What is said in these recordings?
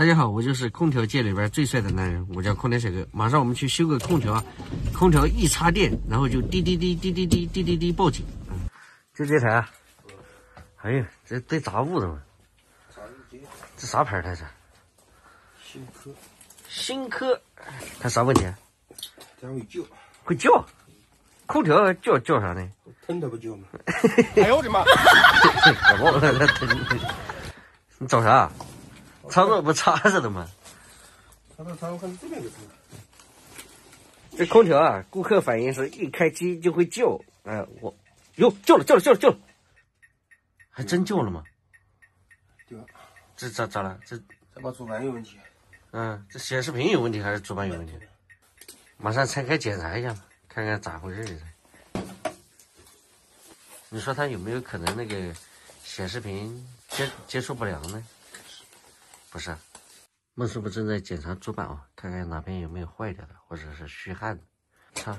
大家好，我就是空调界里边最帅的男人，我叫空调小哥。马上我们去修个空调啊！空调一插电，然后就滴滴滴滴滴滴滴滴滴报警。就这台啊！哎呀，这带杂物的嘛！这啥牌它是？新科。新科，它啥问题啊？它会叫。会叫？空调叫啥呢？疼它不叫吗？哎呦我的妈！搞忘了它疼。你找啥？插座不插着的吗？它看这边就疼。这空调啊，顾客反映是一开机就会叫，我哟叫了，还真叫了吗？对吧？这咋了？这把主板有问题。这显示屏有问题还是主板有问题？马上拆开检查一下吧，看看咋回事。你说它有没有可能那个显示屏接触不良呢？不是，孟师傅正在检查主板啊，看看哪边有没有坏掉的，或者是虚焊的。擦，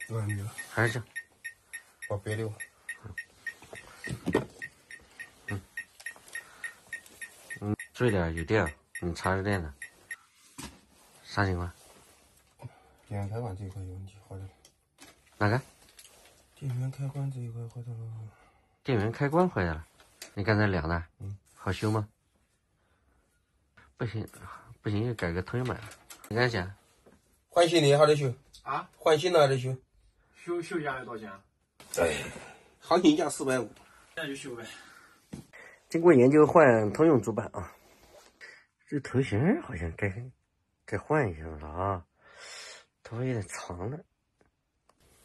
有没有？还是这样。把别的。注意点有电，你插着电呢。啥情况？电源开关这一块有问题，坏了。哪个？电源开关这一块坏掉了。电源开关坏了，你刚才量的？好修吗？不行，要改个通用版。你刚才讲换新的还得修啊？换新的还得修。修一下要多少钱啊？行情价450。那就修呗。经过研究换通用主板啊，这头型好像该换一下了啊，头发有点长了。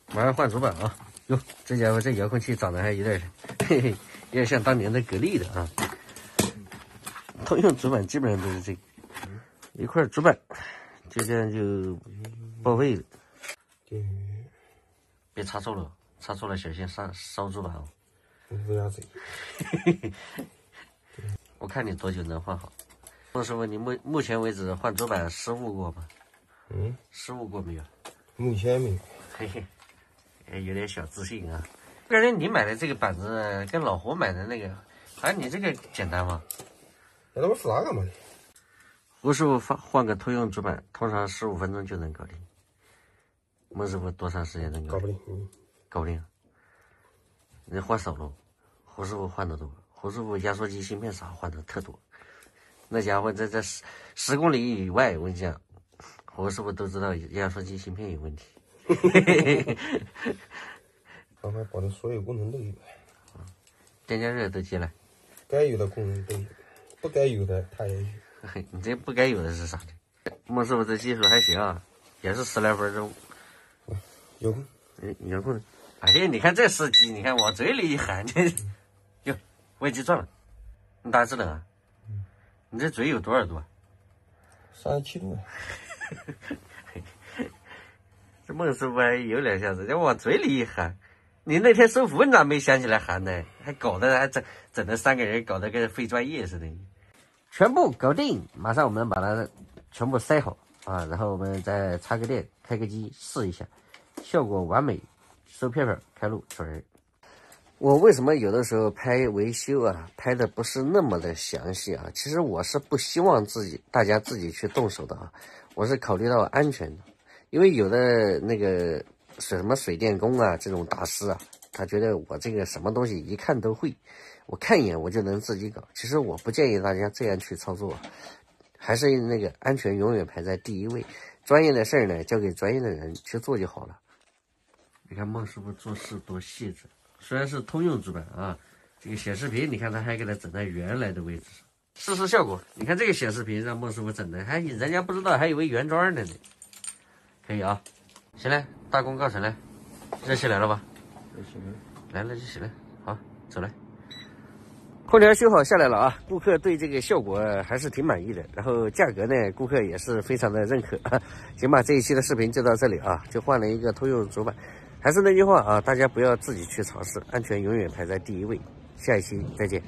马上换主板啊！哟，这家伙这遥控器长得还有点，有点像当年的格力的啊。通用主板基本上都是这个，一块主板，就这样就报废了。别插错了，插错了小心烧主板哦。不要这。我看你多久能换好？孟师傅，你目前为止换主板失误过吗？失误过没有？目前没有。嘿嘿，有点小自信啊。感觉你买的这个板子跟老胡买的那个，好像你这个简单吗？那我复杂干嘛呢？胡师傅换个通用主板，通常15分钟就能搞定。孟师傅多长时间能搞定？搞不定。你换少了，胡师傅换的多。胡师傅压缩机芯片啥换的特多。那家伙在10公里以外，我跟你讲，胡师傅都知道压缩机芯片有问题。刚才把的所有功能都有。电加热都接了，该有的功能都有，不该有的他也有。你这不该有的是啥呢？孟师傅这技术还行啊，也是10来分钟。有空。有空。哎呀，你看这司机，你看往嘴里一含，哟，外机转了，你打智能啊？你这嘴有多少度啊？37度。这孟师傅还有两下子，就往嘴里一含。你那天收服你咋没想起来含呢？还搞得还整那3个人搞得跟非专业似的。全部搞定，马上我们把它全部塞好啊，然后我们再插个电，开个机试一下，效果完美，收片片开路走人。我为什么有的时候拍维修啊，拍的不是那么的详细啊？其实我是不希望大家自己去动手的啊，我是考虑到安全的。因为有的那个什么水电工啊，这种大师啊，他觉得我这个什么东西一看都会，我看一眼我就能自己搞。其实我不建议大家这样去操作，还是那个安全永远排在第一位。专业的事儿呢，交给专业的人去做就好了。你看孟师傅做事多细致，虽然是通用主板啊，这个显示屏你看他还给它整在原来的位置上，试试效果。你看这个显示屏让孟师傅整的，还人家不知道还以为原装的呢。可以啊，行嘞，大功告成嘞，热起来了吧？热起来，来了就行了，好，走嘞。空调修好下来了啊，顾客对这个效果还是挺满意的，然后价格呢，顾客也是非常的认可。行吧，这一期的视频就到这里啊，就换了一个通用主板。还是那句话啊，大家不要自己去尝试，安全永远排在第一位。下一期再见。